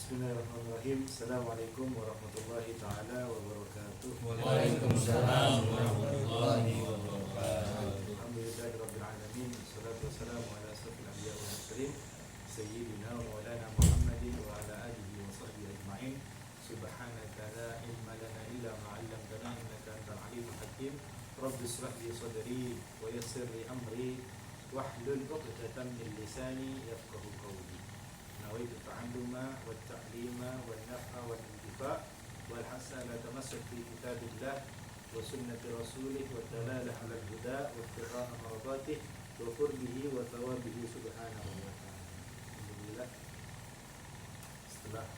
Bismillahirrahmanirrahim. Assalamualaikum warahmatullahi taala wabarakatuh. Waalaikumsalam warahmatullahi wabarakatuh. Alhamdulillahirabbil alamin. Wassalatu wassalamu ala asyrofil anbiya wal mursalin sayyidina wa maulana Muhammadin wa ala alihi wa sahbihi ajma'in. Subhanaka la ilma lana illa ma 'allamtana innaka antal alimul hakim. Rabbi ishrah li sadri wa yassir li amri wahlul 'uqdatam min lisani yafqahu qawli. Nawaitu ta'alluma wa ta'lima wa naf'a wa intifa' wal hasana tamassak fi kitabillah wa sunnati rasulih wa dalalah 'ala al-huda wa ittira'a maradatih wa qurbihi wa thawabihi subhanahu wa ta'ala. Alhamdulillah, setelah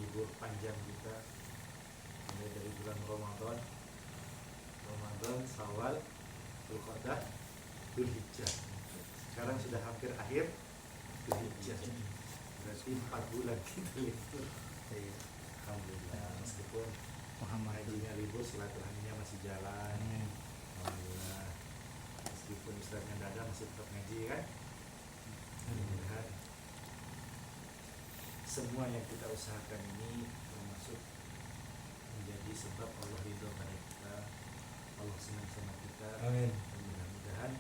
libur panjang kita mulai dari bulan Ramadan, Syawal, Dzulqa'dah, Dzulhijjah. Sekarang sudah hampir akhir Dzulhijjah. Berarti 4 bulan kita libur. Alhamdulillah, meskipun hajinya libur, silaturahminya masih jalan. Alhamdulillah, meskipun ustaznya nggak ada, masih tetap ngaji kan. Mudah-mudahan semua yang kita usahakan ini termasuk menjadi sebab Allah ridho pada kita, Allah senang sama kita. Amin. Mudah-mudahan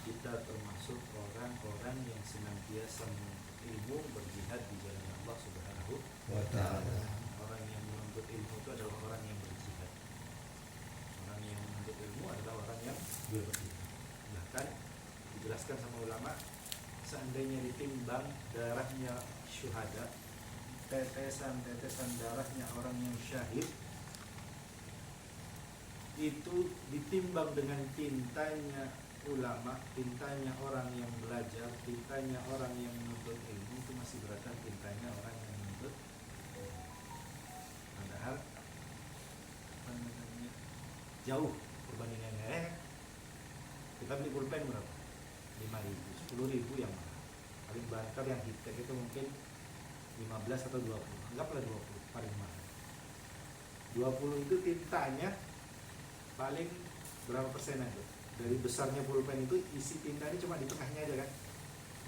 kita termasuk orang-orang yang senantiasa menuntut ilmu, berjihad di jalan Allah Subhanahu wa ta'ala. Orang yang menuntut ilmu itu adalah orang yang berjihad. Orang yang menuntut ilmu adalah orang yang berjihad. Bahkan dijelaskan sama ulama, seandainya ditimbang darahnya syuhada, tetesan darahnya orang yang syahid itu ditimbang dengan tintanya ulama, tintanya orang yang belajar, tintanya orang yang menuntut ilmu, itu masih beratkan tintanya orang yang menuntut ilmu. Padahal jauh perbandingannya. Kita beli pulpen berapa? 5.000, 10.000 yang mahal. Paling banter yang high-tech itu mungkin 15 atau 20. Anggaplah 20 paling mahal. 20 itu tintanya paling berapa persen aja? Dari besarnya pulpen itu isi tintanya cuma di tengahnya aja kan.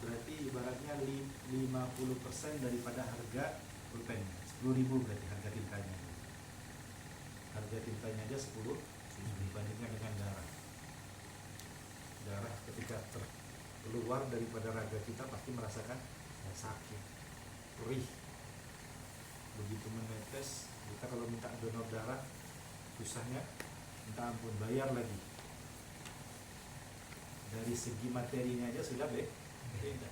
Berarti ibaratnya 50% daripada harga pulpennya. 10.000 berarti harga tintanya. Harga tintanya aja 10 dibandingkan dengan darah. Darah ketika keluar daripada raga kita pasti merasakan sakit, perih. Begitu menetes, kita kalau minta donor darah susahnya minta ampun, bayar lagi. Dari segi materinya aja sudah beda.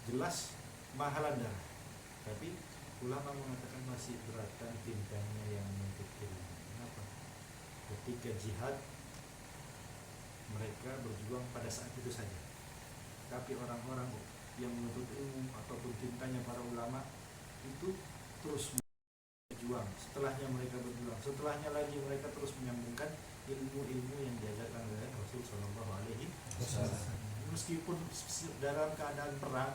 Jelas mahalan darah. Tapi ulama mengatakan masih beratkan tintanya yang menuntut ilmu. Kenapa? Ketika jihad mereka berjuang pada saat itu saja. Tapi orang-orang yang menuntut ilmu ataupun tintanya para ulama itu terus berjuang. Setelahnya mereka berjuang. Setelahnya lagi mereka terus menyambungkan ilmu-ilmu yang diajarkan oleh Rasul Shallallahu Alaihi Wasallam. Meskipun dalam keadaan perang,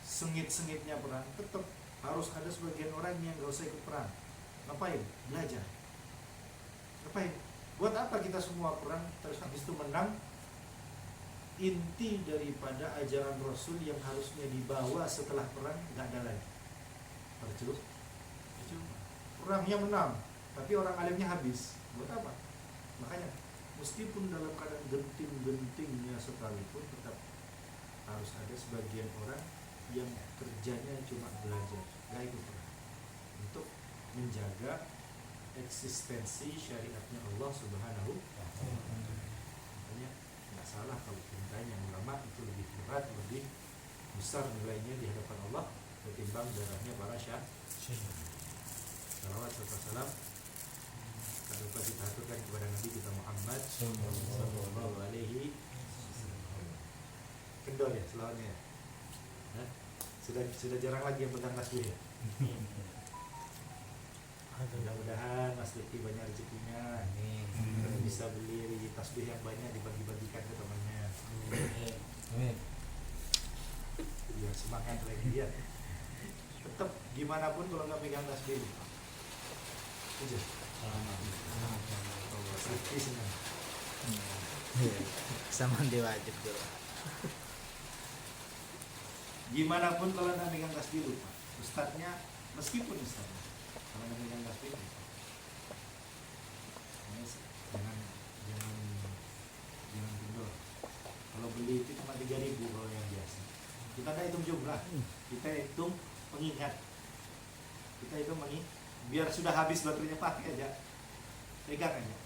sengit-sengitnya perang, tetap harus ada sebagian orang yang gak usah ikut perang. Ngapain? Belajar. Ngapain? Buat apa kita semua perang terus habis itu menang? Inti daripada ajaran Rasul yang harusnya dibawa setelah perang gak ada lagi. Percuma. Perangnya menang, tapi orang alimnya habis. Buat apa? Makanya meskipun dalam keadaan genting-gentingnya sekalipun tetap harus ada sebagian orang yang kerjanya cuma belajar, gak ikut perang, untuk menjaga eksistensi syariatnya Allah Subhanahu wa ta'ala. Makanya nggak salah kalau tintanya ulama itu lebih berat, lebih besar nilainya di hadapan Allah ketimbang darahnya para syahid. Salawat serta salam tak lupa kita aturkan kepada Nabi kita Muhammad sallallahu alaihi wasallam. Kendor ya selawatnya. Sudah jarang lagi yang pegang tasbih ya. Mudah-mudahan Mas Lutfi banyak rezekinya. Bisa beli tasbih yang banyak dibagi-bagikan ke temannya. Amin. Biar semangat lagi dia. Tetap gimana pun kalau nggak pegang tasbih aja. Lutfi senang. Sama dia wajib dulu. Gimana pun kalau anda megang tasbih lupa, ustadznya meskipun ustadznya kalau anda megang tasbih lupa. Jangan kendor. Kalau beli itu cuma 3.000 kalau yang biasa. Kita tidak hitung jumlah, kita hitung pengingat. Biar sudah habis baterainya pakai aja, pegang aja.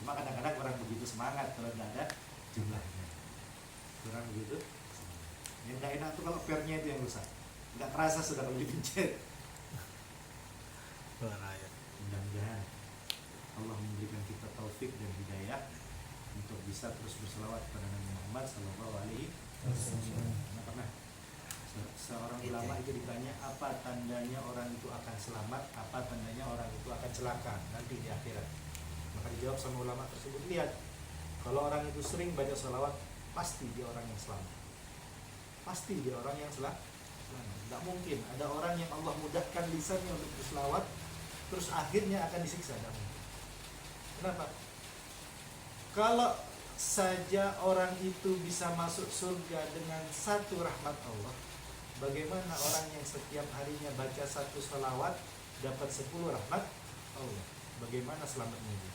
Cuma kadang-kadang orang begitu semangat kalau tidak ada jumlahnya. Kurang begitu. Yang tidak enak tuh kalau pernya itu yang rusak. Nggak terasa sudah kalau dipencet. Mudah-mudahan Allah memberikan kita taufik dan hidayah untuk bisa terus berselawat kepada Nabi Muhammad Sallallahu Alaihi Wasallam. Pernah seorang ulama itu ditanya apa tandanya orang itu akan selamat, apa tandanya orang itu akan celaka nanti di akhirat. Maka dijawab sama ulama tersebut, lihat, kalau orang itu sering baca selawat, pasti dia orang yang selamat. Pasti dia orang yang selamat. Tidak mungkin ada orang yang Allah mudahkan lisannya untuk berselawat, terus akhirnya akan disiksa. Kenapa? Kalau saja orang itu bisa masuk surga dengan satu rahmat Allah, bagaimana orang yang setiap harinya baca satu salawat dapat 10 rahmat Allah? Bagaimana selamatnya dia?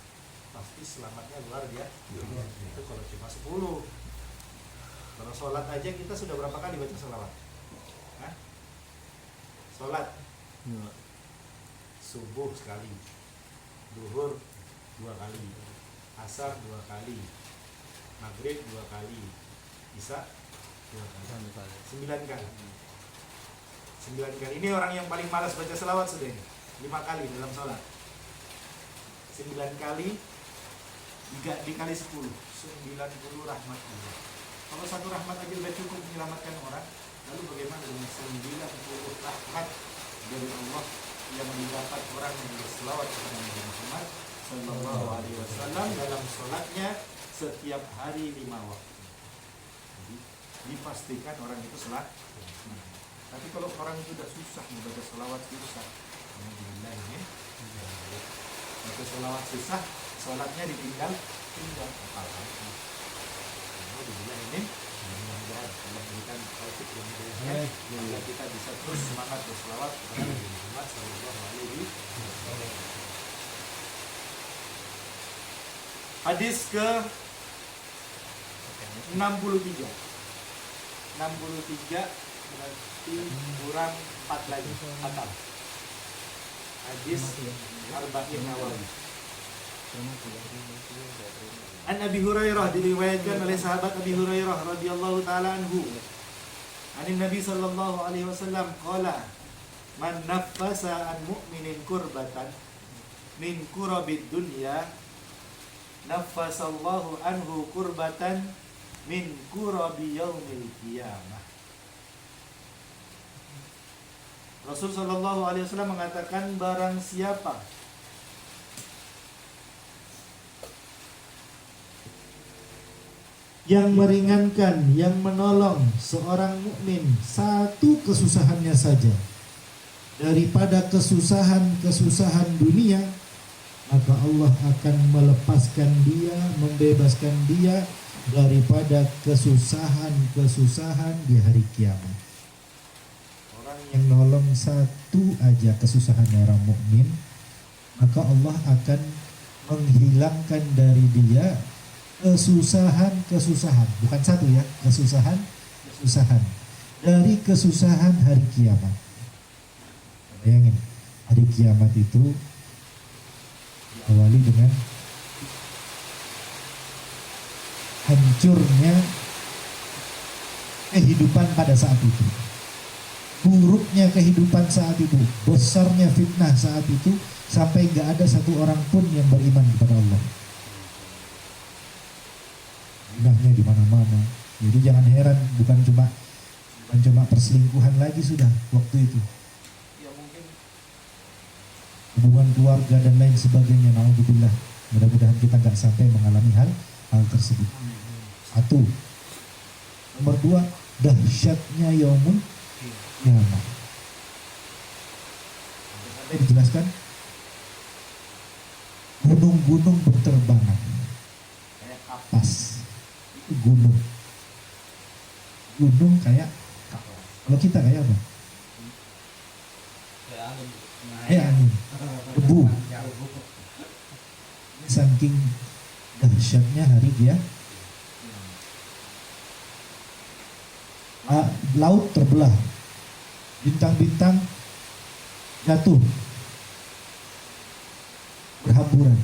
Pasti selamatnya luar biasa. Itu kalau cuma 10. Kalau sholat aja kita sudah berapa kali baca salawat? Hah? Sholat subuh sekali, duhur 2 kali, asar 2 kali, maghrib 2 kali, isya 2 kali, 9 kali. 9 kali. Ini orang yang paling malas baca selawat sudah ini. 5 kali dalam sholat. 9 kali dikali 10, 90 rahmat Allah. Kalau satu rahmat aja sudah cukup menyelamatkan orang, lalu bagaimana dengan 90 rahmat dari Allah yang didapat orang yang berselawat kepada Nabi Muhammad Sallallahu Alaihi Wasallam dalam sholatnya setiap hari 5 waktu. Jadi dipastikan orang itu selamat. Tapi kalau orang itu sudah susah membaca selawat, susah. Alhamdulillah ini. Baca selawat susah, sholatnya ditinggal. Apalagi. Alhamdulillah ini. Mudah-mudahan Allah berikan taufik dan hidayahnya sehingga kita bisa terus semangat berselawat kepada Nabi Muhammad Sallallahu Alaihi Wasallam. Hadis ke 63. 63 berarti kurang 4 lagi. Atal. Hadis Arba'in Nawawi. An Abi Hurairah, diriwayatkan oleh sahabat Abi Hurairah radhiyallahu taala anhu. An Nabi sallallahu alaihi wasallam qala man naffasa an mu'minin kurbatan min kurabid dunya naffasallahu anhu kurbatan min kurabi yaumil qiyamah. Rasul sallallahu alaihi wasallam mengatakan, barang siapa yang meringankan, yang menolong seorang mukmin satu kesusahannya saja daripada kesusahan-kesusahan dunia, maka Allah akan melepaskan dia, membebaskan dia daripada kesusahan-kesusahan di hari kiamat. Orang yang nolong satu aja kesusahan orang mukmin, maka Allah akan menghilangkan dari dia kesusahan-kesusahan, bukan satu ya, kesusahan dari kesusahan hari kiamat. Bayangin, hari kiamat itu diawali dengan hancurnya kehidupan pada saat itu, buruknya kehidupan saat itu, besarnya fitnah saat itu, sampai gak ada satu orang pun yang beriman kepada Allah. Fitnahnya di mana-mana. Jadi jangan heran, bukan cuma perselingkuhan lagi sudah waktu itu. Ya mungkin hubungan keluarga dan lain sebagainya. Naudzubillah. Mudah-mudahan kita nggak sampai mengalami hal tersebut. Satu. Nomor 2, dahsyatnya yaumul qiyamah. Sampai dijelaskan gunung-gunung berterbangan kayak kapas. Gunung kayak Kalau kita kayak apa? Kayak angin, debu. Saking dahsyatnya hari dia, laut terbelah, bintang-bintang jatuh, berhamburan,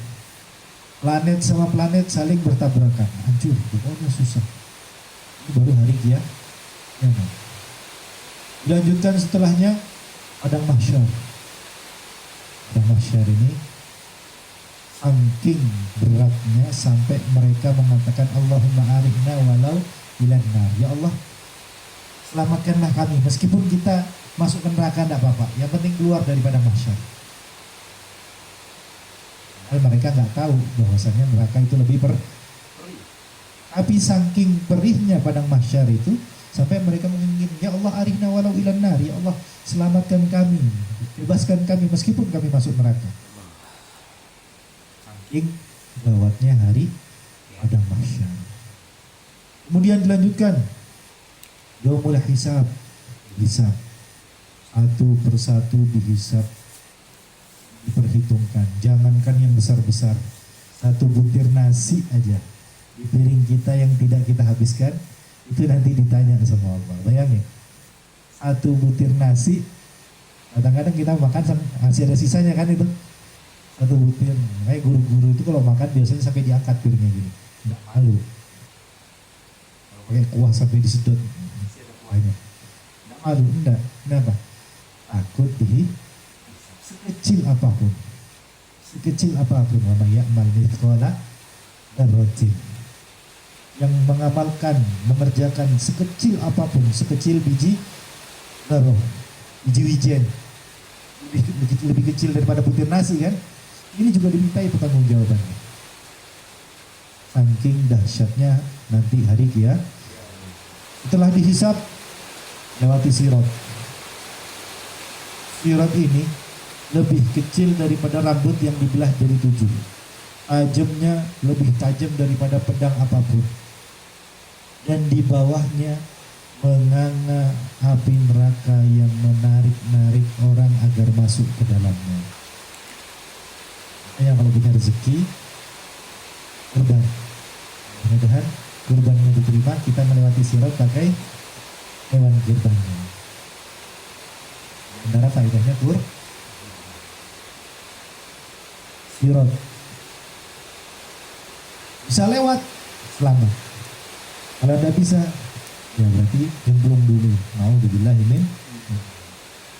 planet sama planet saling bertabrakan, hancur, pokoknya susah. Itu baru hari dia. Dilanjutkan setelahnya padang mahsyar. Padang mahsyar ini saking beratnya sampai mereka mengatakan Allahumma arihna walau ilan nar. Ya Allah, selamatkanlah kami meskipun kita masuk ke neraka tidak apa-apa. Yang penting keluar dari padang mahsyar. Mereka nggak tahu bahwasanya neraka itu lebih perih. Tapi saking perihnya padang mahsyar itu sampai mereka menginginkan, ya Allah arihna walau ilan nar. Ya Allah, selamatkan kami, bebaskan kami meskipun kami masuk neraka. Saking gawatnya hari padang mahsyar. Kemudian dilanjutkan yaumul hisab, hisab satu persatu dihisab, diperhitungkan. Jangankan yang besar-besar, satu butir nasi aja di piring kita yang tidak kita habiskan itu nanti ditanya sama Allah. Bayangin, satu butir nasi, kadang-kadang kita makan masih ada sisanya kan itu satu butir. Makanya guru-guru itu kalau makan biasanya sampai diangkat piringnya gini, nggak malu. Pakai kuah sampai disedot, kuahnya nggak malu, enggak. Kenapa? Takut sekecil apapun, wa may ya'mal mithqala dzarratin, yang mengamalkan, mengerjakan sekecil apapun, sekecil biji zarah, biji wijen, lebih kecil daripada butir nasi kan, ini juga dimintai pertanggungjawabannya. Saking dahsyatnya nanti hari kiamat. Setelah dihisab, lewati sirat. Sirat ini lebih kecil daripada rambut yang dibelah jadi 7. Tajamnya lebih tajam daripada pedang apapun. Dan di bawahnya menganga api neraka yang menarik-narik orang agar masuk ke dalamnya. Yang kalau punya rezeki, kurban. Mudah-mudahan kurbannya diterima, kita melewati sirat pakai hewan kurbannya. Sementara faedahnya sirat. Bisa lewat, selamat. Kalau tidak bisa, ya berarti belum dulu. Naudzubillah ini.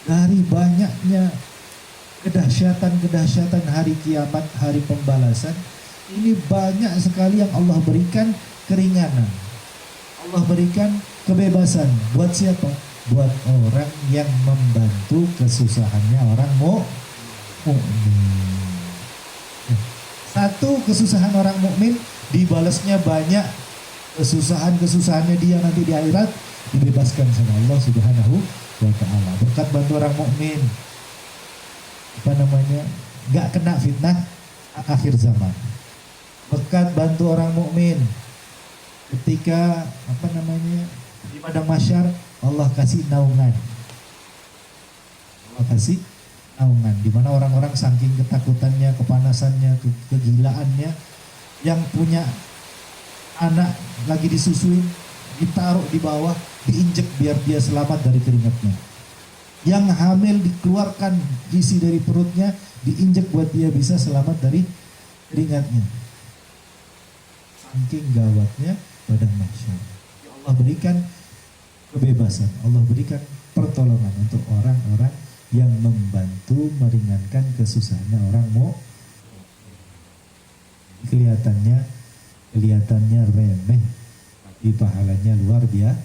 Dari banyaknya kedahsyatan hari kiamat, hari pembalasan, ini banyak sekali yang Allah berikan keringanan. Allah berikan kebebasan. Buat siapa? Buat orang yang membantu kesusahannya orang mukmin. Satu kesusahan orang mukmin dibalasnya banyak kesusahannya dia nanti di akhirat, dibebaskan sama Allah Subhanahu wa taala. Berkat bantu orang mukmin, nggak kena fitnah akhir zaman. Berkat bantu orang mukmin, ketika di padang mahsyar Allah kasih naungan. Allah kasih naungan di mana orang-orang saking ketakutannya, kepanasannya, kegilaannya, yang punya anak lagi disusuin ditaruh di bawah, diinjek biar dia selamat dari keringatnya. Yang hamil dikeluarkan isi dari perutnya, diinjek buat dia bisa selamat dari keringatnya. Saking gawatnya padang mahsyar. Allah berikan kebebasan, Allah berikan pertolongan untuk orang-orang yang membantu meringankan kesusahannya orang kelihatannya remeh, tapi pahalanya luar biasa.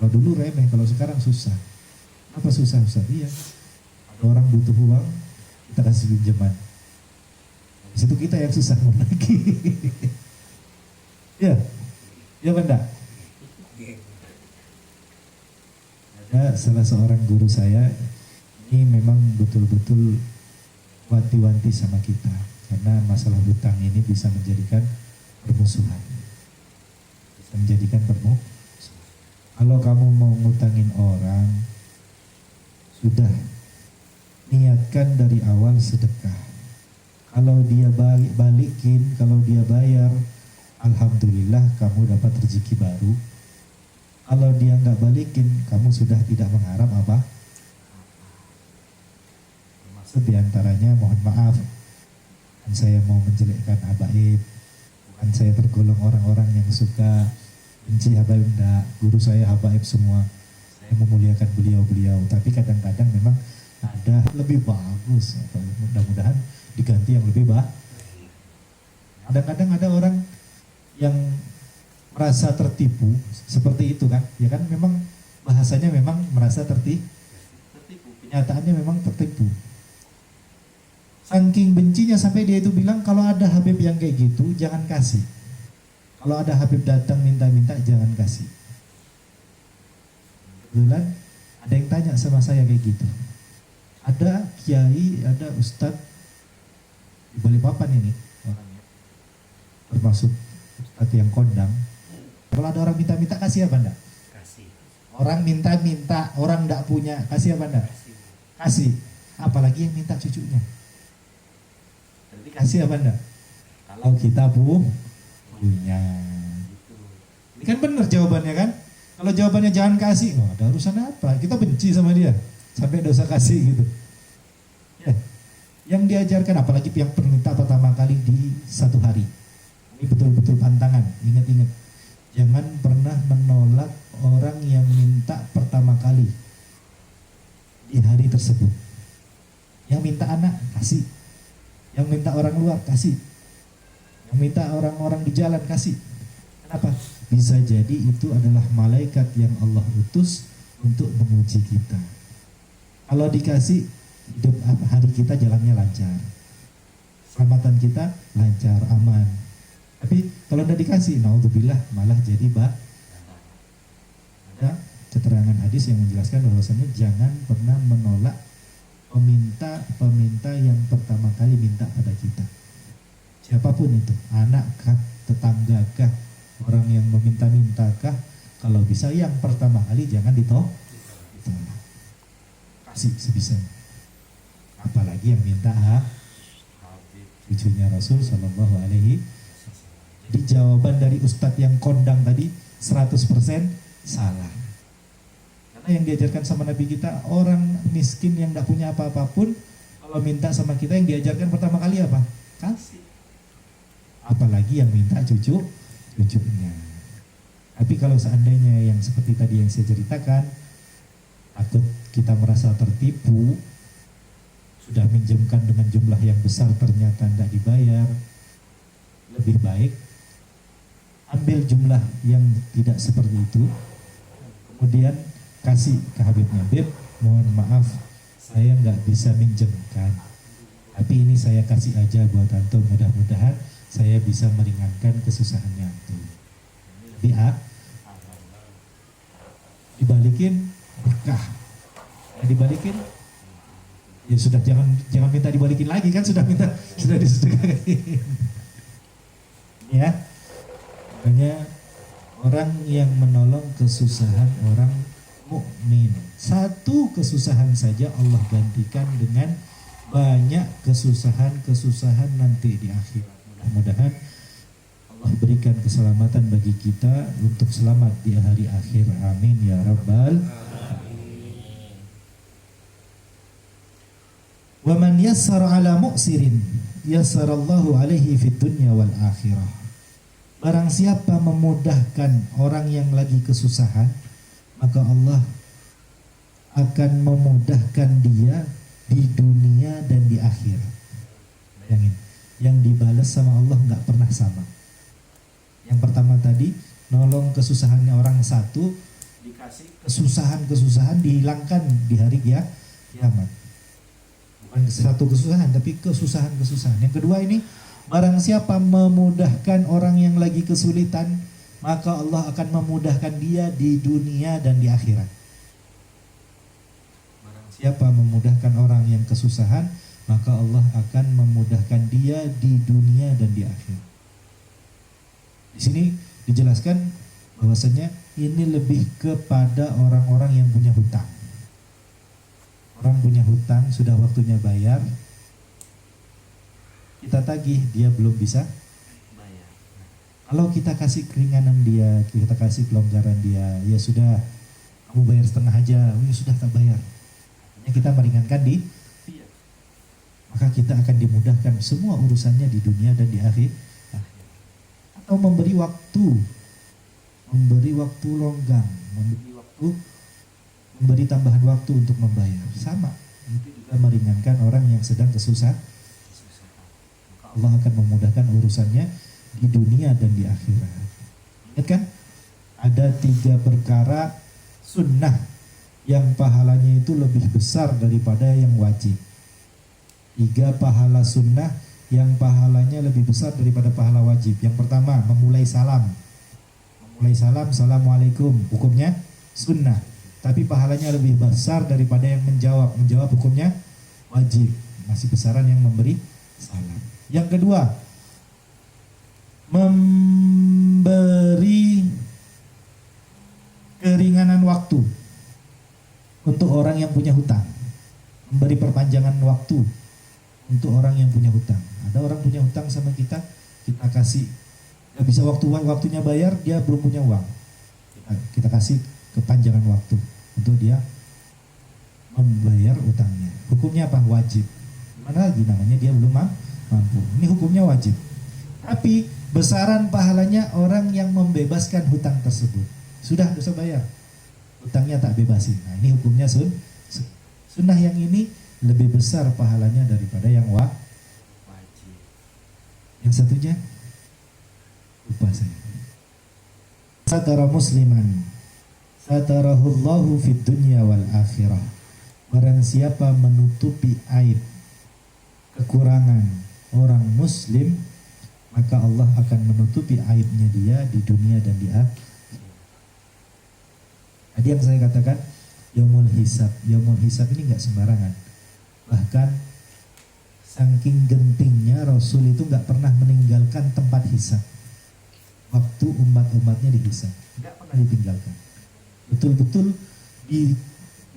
Kalau dulu remeh, kalau sekarang susah. Apa susah? Iya, ada orang butuh uang, kita kasih pinjaman. Di situ kita yang susah lagi. Ya benda. Ada salah seorang guru saya, ini memang betul-betul wanti-wanti sama kita, karena masalah hutang ini bisa menjadikan permusuhan, bisa menjadikan Kalau kamu mau ngutangin orang, sudah niatkan dari awal sedekah. Kalau dia balikin, kalau dia bayar, alhamdulillah kamu dapat rezeki baru. Kalau dia nggak balikin, kamu sudah tidak mengharap apa? Maksud diantaranya mohon maaf, bukan saya mau menjelekkan habaib, bukan saya tergolong orang-orang yang suka benci habaib, enggak. Guru saya habaib semua, saya memuliakan beliau-beliau. Tapi kadang-kadang memang ada lebih bagus, atau mudah-mudahan diganti yang lebih baik. Kadang-kadang ada orang yang merasa tertipu seperti itu kan, ya kan, memang bahasanya memang merasa tertipu, kenyataannya memang tertipu. Saking bencinya sampai dia itu bilang kalau ada Habib yang kayak gitu jangan kasih. Kalau ada Habib datang minta-minta jangan kasih. Kebetulan ada yang tanya sama saya kayak gitu. Ada kiai, ada ustadz di Balikpapan ini orangnya, termasuk ustadz yang kondang. Kalau ada orang minta-minta kasih apa enggak? Kasih. Orang minta-minta, orang enggak punya, kasih apa enggak? Kasih. Apalagi yang minta cucunya. Berarti kasih apa enggak? Kalau kita punya. Ini kan benar jawabannya kan? Kalau jawabannya jangan kasih, oh, ada urusan apa? Kita benci sama dia sampai dosa kasih gitu. Ya. Yang diajarkan, apalagi yang perminta pertama kali di satu hari. Ini betul-betul pantangan, ingat-ingat. Jangan pernah menolak orang yang minta pertama kali di hari tersebut. Yang minta anak, kasih. Yang minta orang luar, kasih. Yang minta orang-orang di jalan, kasih. Kenapa? Bisa jadi itu adalah malaikat yang Allah utus untuk menguji kita. Kalau dikasih, hidup hari kita jalannya lancar. Selamatan kita lancar, aman. Tapi kalau tidak dikasih, naudzubillah, malah jadi ada keterangan hadis yang menjelaskan bahwasanya jangan pernah menolak peminta yang pertama kali minta pada kita. Siapapun itu, anakkah, tetanggakah, orang yang meminta-mintakah, kalau bisa yang pertama kali jangan ditolak. Kasih sebisanya. Apalagi yang minta cucunya Rasul Shallallahu Alaihi. Jadi jawaban dari ustadz yang kondang tadi 100% salah. Karena yang diajarkan sama Nabi kita, orang miskin yang tidak punya apa-apapun, kalau minta sama kita yang diajarkan pertama kali apa? Kasih. Apalagi yang minta cucunya. Tapi kalau seandainya yang seperti tadi yang saya ceritakan, takut kita merasa tertipu, sudah minjemkan dengan jumlah yang besar ternyata tidak dibayar, lebih baik ambil jumlah yang tidak seperti itu, kemudian kasih ke Habibnya. Habib, mohon maaf, saya nggak bisa minjemkan, tapi ini saya kasih aja buat antum, mudah-mudahan saya bisa meringankan kesusahannya antum. Dibalikin berkah, dibalikin ya sudah, jangan minta dibalikin lagi kan, sudah disedekahkan. Ya. Makanya orang yang menolong kesusahan orang mukmin, satu kesusahan saja Allah gantikan dengan banyak kesusahan nanti di akhir. Mudah-mudahan Allah berikan keselamatan bagi kita untuk selamat di hari akhir. Amin ya rabbal alamin. Wa man yassara ala mu'sirin yassarallahu alaihi fid dunya wal akhirah. Barang siapa memudahkan orang yang lagi kesusahan, maka Allah akan memudahkan dia di dunia dan di akhirat. Bayangin, yang dibalas sama Allah nggak pernah sama. Yang pertama tadi, nolong kesusahannya orang satu, dikasih kesusahan dihilangkan di hari kiamat. Bukan satu kesusahan, tapi kesusahan. Yang kedua ini, barang siapa memudahkan orang yang lagi kesulitan, maka Allah akan memudahkan dia di dunia dan di akhirat. Barang siapa memudahkan orang yang kesusahan, maka Allah akan memudahkan dia di dunia dan di akhirat. Di sini dijelaskan bahwasanya ini lebih kepada orang-orang yang punya hutang. Orang punya hutang, sudah waktunya bayar, kita tagih, dia belum bisa bayar. Kalau kita kasih keringanan dia, kita kasih kelonggaran dia, ya sudah, kamu bayar setengah aja, oh ya sudah tak bayar. Artinya kita meringankan dia, maka kita akan dimudahkan semua urusannya di dunia dan di akhir. Atau memberi waktu longgang, memberi tambahan waktu untuk membayar, sama itu juga meringankan orang yang sedang kesusahan. Allah akan memudahkan urusannya di dunia dan di akhirat. Ingat kan? Ada 3 perkara sunnah yang pahalanya itu lebih besar daripada yang wajib. 3 pahala sunnah yang pahalanya lebih besar daripada pahala wajib. Yang pertama, memulai salam. Memulai salam, assalamualaikum, hukumnya sunnah, tapi pahalanya lebih besar daripada yang menjawab. Menjawab hukumnya wajib, masih besaran yang memberi salam. Yang kedua, memberi keringanan waktu untuk orang yang punya hutang. Memberi perpanjangan waktu untuk orang yang punya hutang. Ada orang punya hutang sama kita, kita kasih, gak bisa waktunya bayar, dia belum punya uang. Kita kasih kepanjangan waktu untuk dia membayar utangnya. Hukumnya apa? Wajib. Mana lagi namanya dia belum mampu. Ini hukumnya wajib. Tapi besaran pahalanya orang yang membebaskan hutang tersebut. Sudah bisa bayar, hutangnya tak bebasin. Nah ini hukumnya sunnah, yang ini lebih besar pahalanya daripada yang wajib. Yang satunya lupa saya. Satara musliman satarahullahu fid dunya wal akhirah. Barang siapa menutupi aib, kekurangan orang muslim, maka Allah akan menutupi aibnya dia di dunia dan di akhirat. Tadi yang saya katakan, yaumul hisab. Yaumul hisab ini nggak sembarangan. Bahkan saking gentingnya Rasul itu nggak pernah meninggalkan tempat hisab. Waktu umat-umatnya dihisab, nggak pernah ditinggalkan. Betul-betul di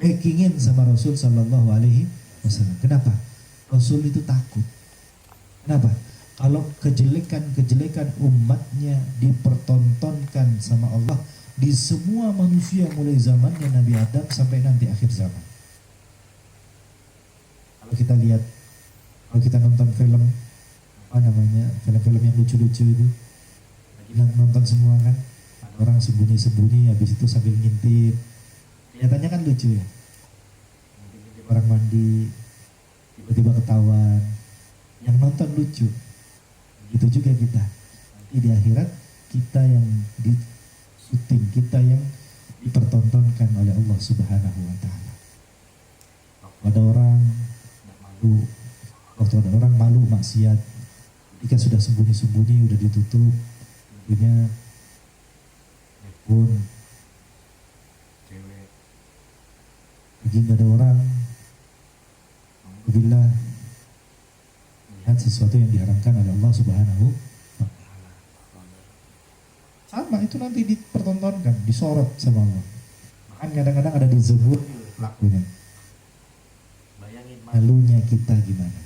backingin sama Rasul Sallallahu Alaihi Wasallam. Kenapa? Rasul itu takut. Kenapa? Kalau kejelekan umatnya dipertontonkan sama Allah di semua manusia mulai zamannya Nabi Adam sampai nanti akhir zaman. Kalau kita lihat, kalau kita nonton film, film-film yang lucu-lucu itu, lagi nonton semua kan, ada orang sembunyi-sembunyi, habis itu sambil ngintip, kelihatannya kan lucu ya. Orang mandi, tiba-tiba ketahuan, yang nonton lucu. Begitu juga kita. Nanti di akhirat kita yang di syuting, kita yang dipertontonkan oleh Allah Subhanahu wa taala. Ada orang malu, waktu ada orang malu maksiat, ketika sudah sembunyi-sembunyi, udah ditutup pintunya, pun cewek lagi nggak ada orang, bila melihat sesuatu yang diharamkan oleh Allah Subhanahu wa taala. Sama itu nanti dipertontonkan, disorot sama Allah. Bahkan kadang-kadang ada di Zabur pelakunya. Bayangin malunya kita gimana?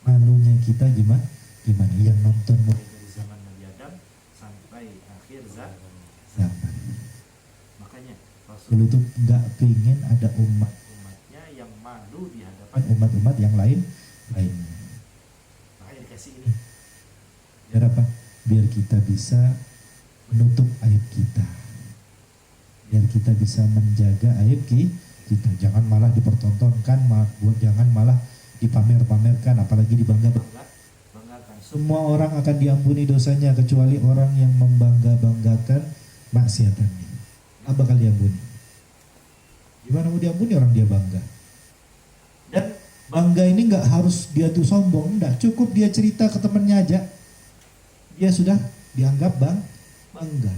Malunya kita gimana? Yang nonton mulai dari zaman Nabi Adam sampai akhir zaman. Makanya Rasul itu nggak pingin ada umatnya yang malu di hadapan umat-umat yang lainnya. Makanya dikasih ini. Biar apa? Biar kita bisa menutup aib kita. Biar kita bisa menjaga aib kita. Jangan malah dipertontonkan, jangan malah dipamer-pamerkan, apalagi dibangga-banggakan. Semua orang akan diampuni dosanya kecuali orang yang membangga-banggakan maksiatannya. Gak bakal diampuni. Gimana mau diampuni orang dia bangga? Dan bangga ini nggak harus dia tuh sombong, enggak, cukup dia cerita ke temennya aja, dia sudah dianggap bangga.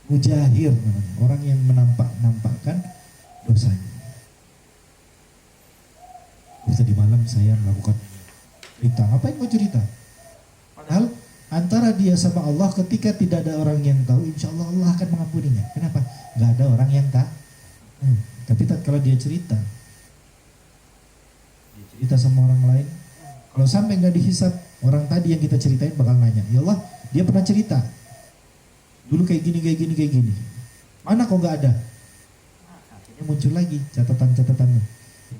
Mujahir namanya, orang yang menampakkan dosanya. Tadi malam saya melakukan cerita, ngapain mau cerita? Padahal antara dia sama Allah ketika tidak ada orang yang tahu, insya Allah Allah akan mengampuninya. Kenapa? Nggak ada orang yang tahu. Tapi kalau dia cerita sama orang lain, kalau sampai nggak dihisap, orang tadi yang kita ceritain bakal nanya, ya Allah, dia pernah cerita dulu kayak gini. Mana kok nggak ada? Akhirnya muncul lagi catatan-catatannya.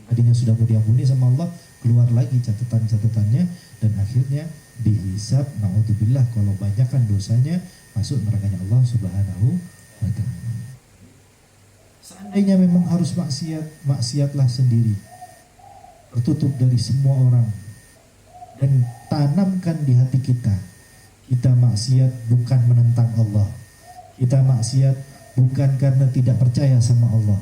Tadinya sudah mau diampuni sama Allah, keluar lagi catatan-catatannya, dan akhirnya dihisap. Naudzubillah, kalau banyakkan dosanya masuk nerakanya Allah Subhanahu wa ta'ala. Seandainya memang harus maksiatlah sendiri, tertutup dari semua orang, dan tanamkan di hati kita maksiat bukan menentang Allah, kita maksiat bukan karena tidak percaya sama Allah,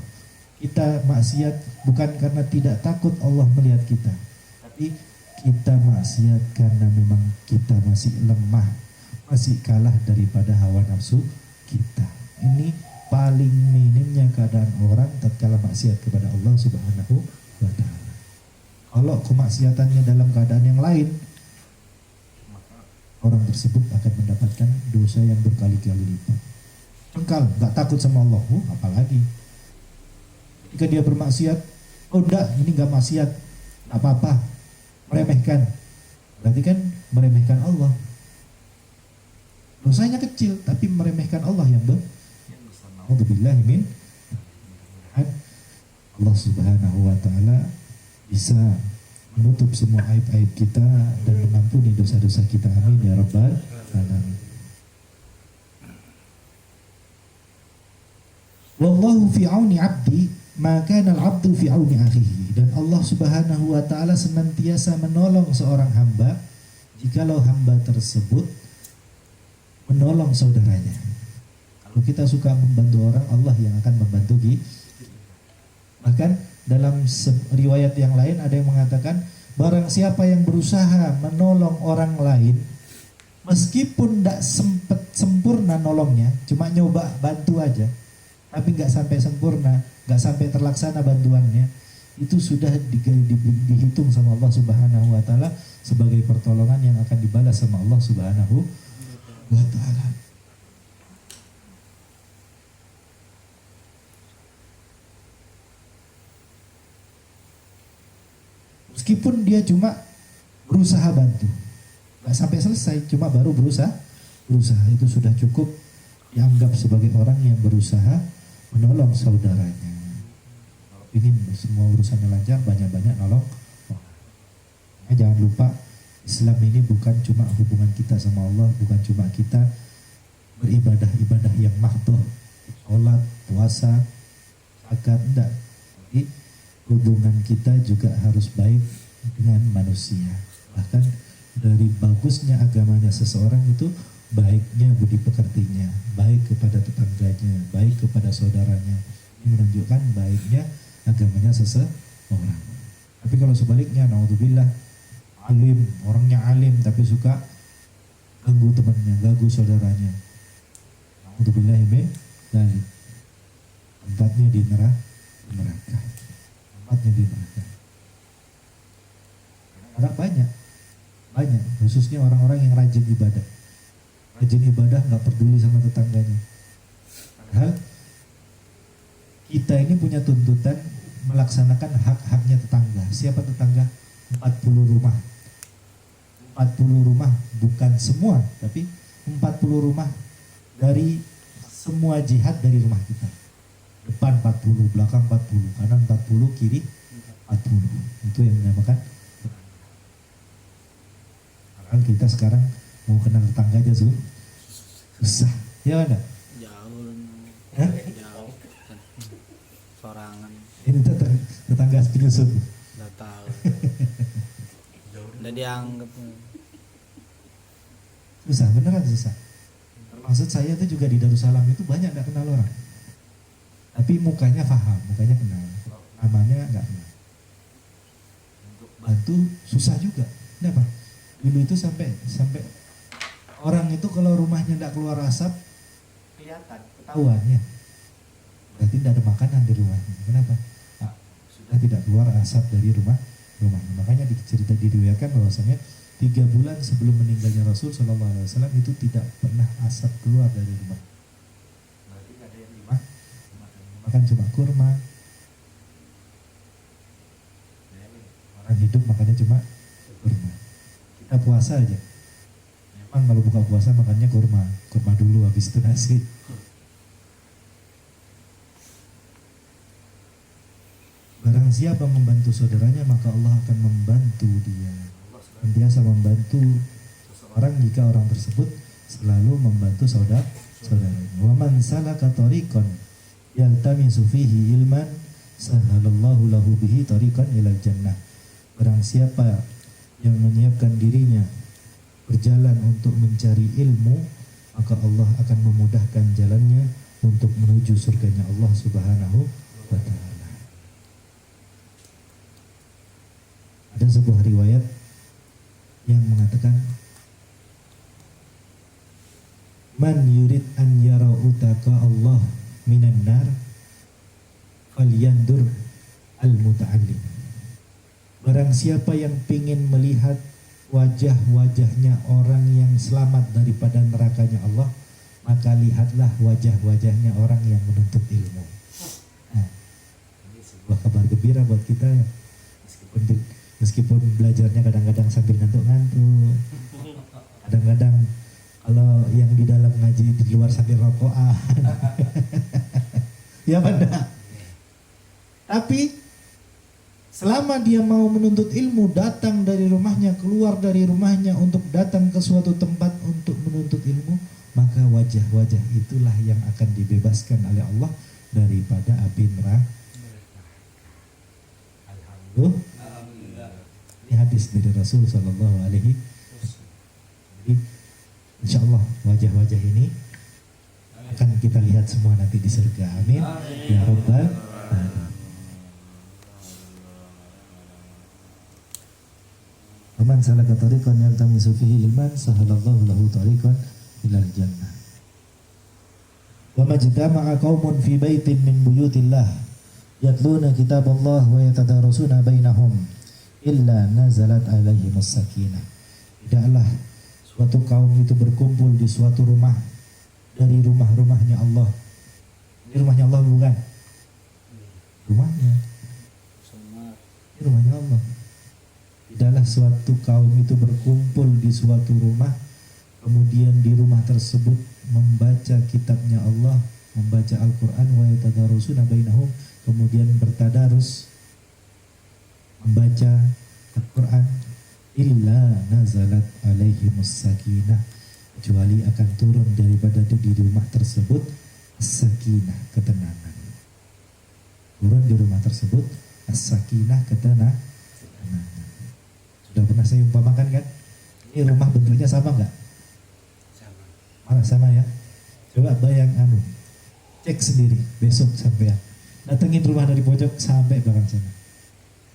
kita maksiat bukan karena tidak takut Allah melihat kita, tapi kita maksiat karena memang kita masih lemah, masih kalah daripada hawa nafsu kita. Ini paling minimnya keadaan orang tatkala maksiat kepada Allah Subhanahu wa ta'ala. Kalau kemaksiatannya dalam keadaan yang lain, maka orang tersebut akan mendapatkan dosa yang berkali-kali lipat. Cengkal, gak takut sama Allah, apalagi jika dia bermaksiat, oh enggak, ini gak maksiat, apa-apa, meremehkan, berarti kan meremehkan Allah. Dosanya kecil, tapi meremehkan Allah yang besar. Alhamdulillah, min Allah Subhanahu wa ta'ala bisa menutup semua aib-aib kita dan mengampuni dosa-dosa kita. Amin ya rabbal alamin. Wallahu fi auni 'abdi ma kana al-'abdu fi auni akhihi. Dan Allah Subhanahu wa ta'ala senantiasa menolong seorang hamba jikalau hamba tersebut menolong saudaranya. Kalau kita suka membantu orang, Allah yang akan membantu kita. Bahkan dalam riwayat yang lain ada yang mengatakan, barang siapa yang berusaha menolong orang lain, meskipun tidak sempurna nolongnya, cuma nyoba bantu aja, tapi nggak sampai sempurna, nggak sampai terlaksana bantuannya, itu sudah dihitung sama Allah Subhanahu wa ta'ala sebagai pertolongan yang akan dibalas sama Allah Subhanahu wa ta'ala. Meskipun dia cuma berusaha bantu, nggak sampai selesai, cuma baru berusaha, itu sudah cukup dianggap sebagai orang yang berusaha menolong saudaranya. Ingin semua urusannya lancar, banyak-banyak nolong. Jangan lupa, Islam ini bukan cuma hubungan kita sama Allah, bukan cuma kita beribadah-ibadah yang mahdoh, sholat, puasa, zakat, enggak. Tapi hubungan kita juga harus baik dengan manusia. Bahkan dari bagusnya agamanya seseorang itu baiknya budi pekertinya, baik kepada tetangganya, baik kepada saudaranya. Ini menunjukkan baiknya agamanya seseorang. Tapi kalau sebaliknya, naudzubillah, orangnya alim tapi suka ganggu temannya, ganggu saudaranya, naudzubillah, dan tempatnya di neraka. Orang banyak, khususnya orang-orang yang rajin ibadah nggak peduli sama tetangganya. Padahal kita ini punya tuntutan melaksanakan hak-haknya tetangga. Siapa tetangga? 40 rumah. 40 rumah, bukan semua, tapi 40 rumah dari semua jihad dari rumah kita. Depan 40, belakang 40, kanan 40, kiri 40. Itu yang dinamakan. Kan kita sekarang mau kenal tetangga aja susah. Ya enggak? Jauh. Sorangan. Ini tetangga filsuf. Enggak tahu. Udah dianggap. Susah, beneran susah. Maksud saya itu juga di Darussalam itu banyak gak kenal orang. Tapi mukanya paham, mukanya kenal. Namanya gak kenal. Untuk bantu susah juga. Kenapa? Dulu itu sampai orang itu kalau rumahnya tidak keluar asap, kelihatan, ketahuan ya. Berarti tidak ada makanan di rumahnya. Kenapa? Sudah tidak keluar asap dari rumahnya. Makanya cerita diriwayatkan bahwasanya 3 bulan sebelum meninggalnya Rasul Shallallahu Alaihi Wasallam itu tidak pernah asap keluar dari rumah. Berarti nggak ada yang Makan cuma kurma. Orang hidup makannya cuma kurma. Kita puasa aja. Memang kalau buka puasa makannya kurma dulu, habis itu nasi. Barang siapa membantu saudaranya maka Allah akan membantu dia. Biasa membantu seseorang jika orang tersebut selalu membantu saudaranya. Wa man salaka tariqan yaltamisu fihi ilman sahalallahu lahu bihi tariqan ilal jannah. Barang siapa yang menyiapkan dirinya berjalan untuk mencari ilmu, maka Allah akan memudahkan jalannya untuk menuju surganya Allah Subhanahu wa taala. Ada sebuah riwayat yang mengatakan, man yurid an yara utaka Allah minan nar falyandur al-muta'allim. Barang siapa yang ingin melihat wajah-wajahnya orang yang selamat daripada nerakanya Allah, maka lihatlah wajah-wajahnya orang yang menuntut ilmu. Nah, ini sebuah kabar gembira buat kita ya. Meskipun belajarnya kadang-kadang sambil ngantuk-ngantuk, kadang-kadang kalau yang di dalam ngaji di luar sambil rokokan. Ya benar. Tapi selama dia mau menuntut ilmu, datang dari rumahnya, keluar dari rumahnya untuk datang ke suatu tempat untuk menuntut ilmu, maka wajah-wajah itulah yang akan dibebaskan oleh Allah daripada api neraka. Alhamdulillah. Ini hadis dari Rasul Sallallahu Alaihi Wasallam. Jadi insya Allah wajah-wajah ini akan kita lihat semua nanti di surga. Amin. Ya Rabbal Alamin. Waman salaka tariqan yaltamisu fihi ilman sahalallahu lahu tariqan ilal jannah. Wa majtama'a qaumun fi baitin min buyutillah yatluna kitaballah wa yatadarasuna bainahum illa nazalat alaihimus sakinah. Tidaklah suatu kaum itu berkumpul di suatu rumah dari rumah-rumahnya Allah. Ini rumahnya Allah bukan? Rumahnya. Ini rumahnya Allah. Tidaklah suatu kaum itu berkumpul di suatu rumah, kemudian di rumah tersebut membaca kitabnya Allah, membaca Al-Quran, wa yatadarusuna bainahum, kemudian bertadarus membaca Al-Quran, illa nazalat alaihimus sakinah, kecuali akan turun daripada di rumah tersebut as-sakinah, ketenangan. Turun di rumah tersebut as-sakinah, ketenangan. Sudah pernah saya umpamakan kan? Ini rumah bentuknya sama nggak? Sama. Malah sama ya. Coba cek sendiri besok sampai datengin rumah dari pojok sampai belakang sana.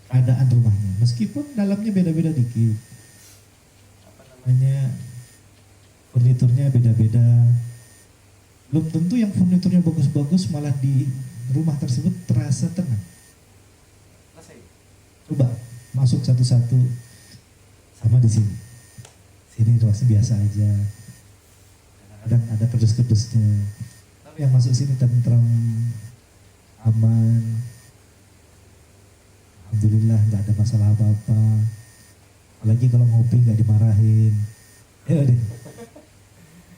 Keadaan rumahnya, meskipun dalamnya beda-beda dikit, furniturnya beda-beda, belum tentu yang furniturnya bagus-bagus malah di rumah tersebut terasa tenang. Coba masuk satu-satu, sama di sini ruasnya biasa aja, kadang ada kedus-kedusnya, tapi yang masuk sini tentram, aman. Alhamdulillah nggak ada masalah apa-apa. Apalagi kalau ngopi nggak dimarahin. Ya deh.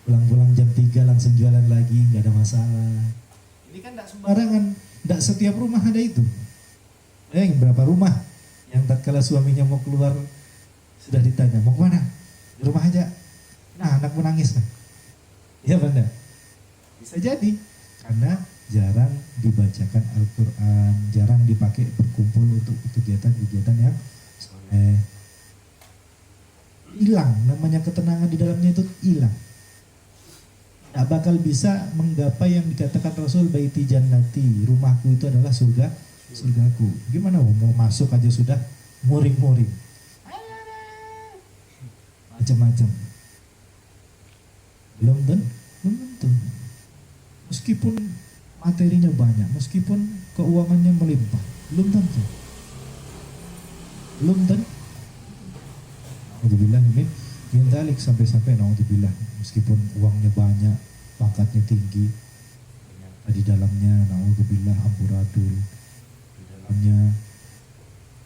Pulang-pulang jam 3 langsung jualan lagi, nggak ada masalah. Ini kan nggak sembarangan, nggak setiap rumah ada itu. Berapa rumah yang tatkala suaminya mau keluar sudah ditanya mau kemana? Di rumah aja. Nah anakmu nangis. Ya benar. Bisa jadi karena jarang dibacakan Al-Quran, jarang dipakai berkumpul untuk kegiatan-kegiatan yang soleh. Hilang, namanya ketenangan di dalamnya itu hilang. Tak bakal bisa menggapai yang dikatakan Rasul, baiti jannati, rumahku itu adalah surgaku. Gimana mau masuk aja sudah muring-muring, macam-macam. Belum tentu. Meskipun materinya banyak, meskipun keuangannya melimpah, belum tentu. naudzubillah min dzalik, sampai-sampai naudzubillah meskipun uangnya banyak, pangkatnya tinggi, di dalamnya naudzubillah amburadul, di dalamnya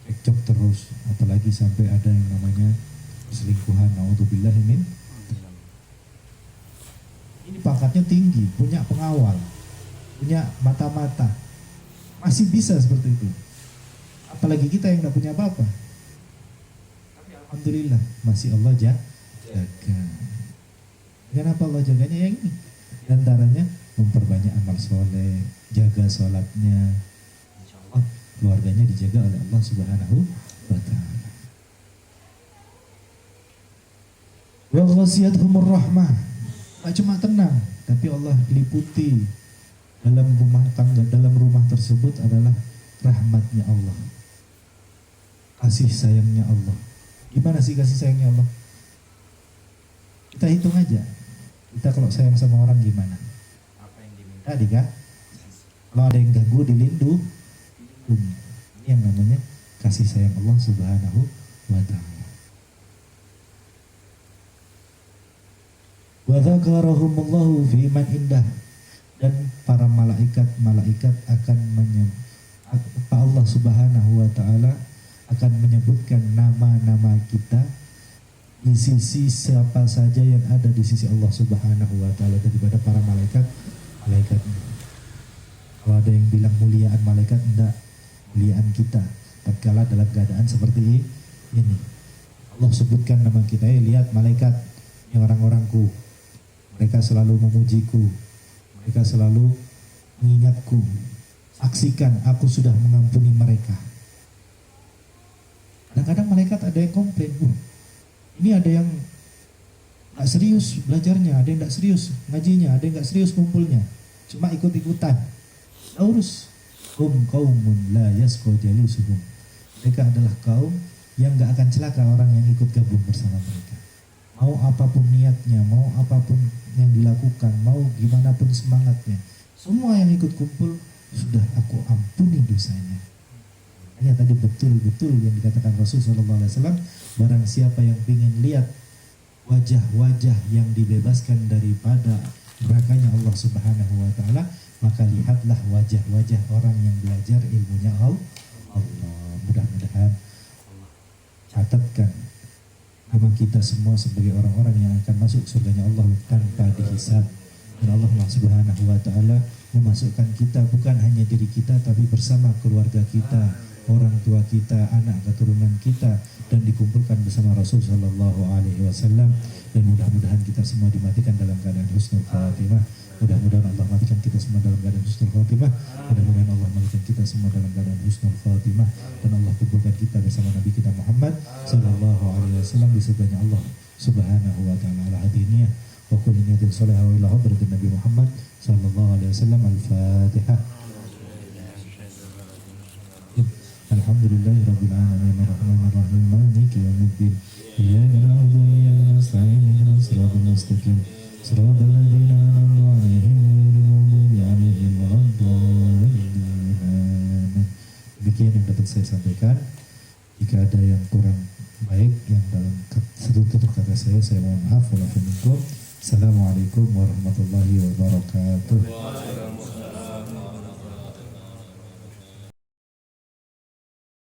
cekcok terus, apalagi sampai ada yang namanya perselingkuhan, naudzubillah min. Ini pangkatnya tinggi, punya pengawal, punya mata-mata, masih bisa seperti itu. Apalagi kita yang tidak punya apa-apa. Tapi alhamdulillah masih Allah jaga. Kenapa Allah jaganya? Yang ini antaranya memperbanyak amal soleh, jaga sholatnya, insyaallah keluarganya dijaga oleh Allah Subhanahu wa ta'ala. Wa ghasiyatuhumur rahmah, tak cuma tenang, tapi Allah liputi dalam rumah tangga, dalam rumah tersebut adalah rahmatnya Allah, kasih sayangnya Allah. Gimana sih kasih sayangnya Allah? Kita hitung aja, kita kalau sayang sama orang gimana? Apa yang diminta? Tadi kan, kalau ada yang ganggu dilindungi. Ini yang namanya kasih sayang Allah Subhanahu wa ta'ala. Wa dzakarahumullahu fi man indah, dan para malaikat akan Allah Subhanahu wa ta'ala akan menyebutkan nama-nama kita di sisi siapa saja yang ada di sisi Allah Subhanahu wa ta'ala daripada para malaikat. Kalau ada yang bilang muliaan malaikat, enggak, muliaan kita tatkala dalam keadaan seperti ini. Allah sebutkan nama kita, lihat malaikat, ini orang-orangku, mereka selalu memujiku, mereka selalu mengingatku, saksikan aku sudah mengampuni mereka. Kadang-kadang malaikat ada yang komplain, ini ada yang gak serius belajarnya, ada yang gak serius ngajinya, ada yang gak serius kumpulnya, cuma ikut-ikutan. Nah, urus. Qaumun la yasqa jalisuhum, mereka adalah kaum yang gak akan celaka orang yang ikut gabung bersama mereka. Mau apapun niatnya, mau apapun yang dilakukan, mau gimana pun semangatnya, semua yang ikut kumpul sudah aku ampuni dosanya. Hanya tadi betul-betul yang dikatakan Rasulullah SAW, barang siapa yang ingin lihat wajah-wajah yang dibebaskan daripada nerakanya Allah Subhanahu wa ta'ala, maka lihatlah wajah-wajah orang yang belajar ilmunya Allah. Mudah-mudahan Allah catatkan nama kita semua sebagai orang-orang yang akan masuk surganya Allah tanpa dihisab. Dan Allah Subhanahu wa ta'ala memasukkan kita, bukan hanya diri kita, tapi bersama keluarga kita, orang tua kita, anak keturunan kita, dan dikumpulkan bersama Rasul sallallahu alaihi wasallam. Dan mudah-mudahan kita semua dimatikan dalam keadaan husnul khatimah. Mudah-mudahan Allah matikan kita semua dalam keadaan husnul khatimah. Mudah-mudahan Allah matikan kita semua dalam keadaan husnul khatimah, dan Allah kumpulkan kita bersama Nabi kita Muhammad sallallahu alaihi wasallam di surganya Allah Subhanahu wa ta'ala. Ala hadiniyah wa kulli niyatin shalihah wa ila hadratin Nabi Muhammad sallallahu alaihi wasallam. Al-Fatihah. Alhamdulillahi rabbil alamin arrahmanir rahim maliki yaumiddin iyyaka na'budu wa iyyaka nasta'in ihdinas siratal mustaqim siratal ladzina an'amta 'alaihim ghairil maghdubi 'alaihim waladdallin. Demikian yang dapat saya sampaikan. Jika ada yang kurang baik yang dalam satu tutur kata saya mohon maaf. Assalamualaikum warahmatullahi wabarakatuh.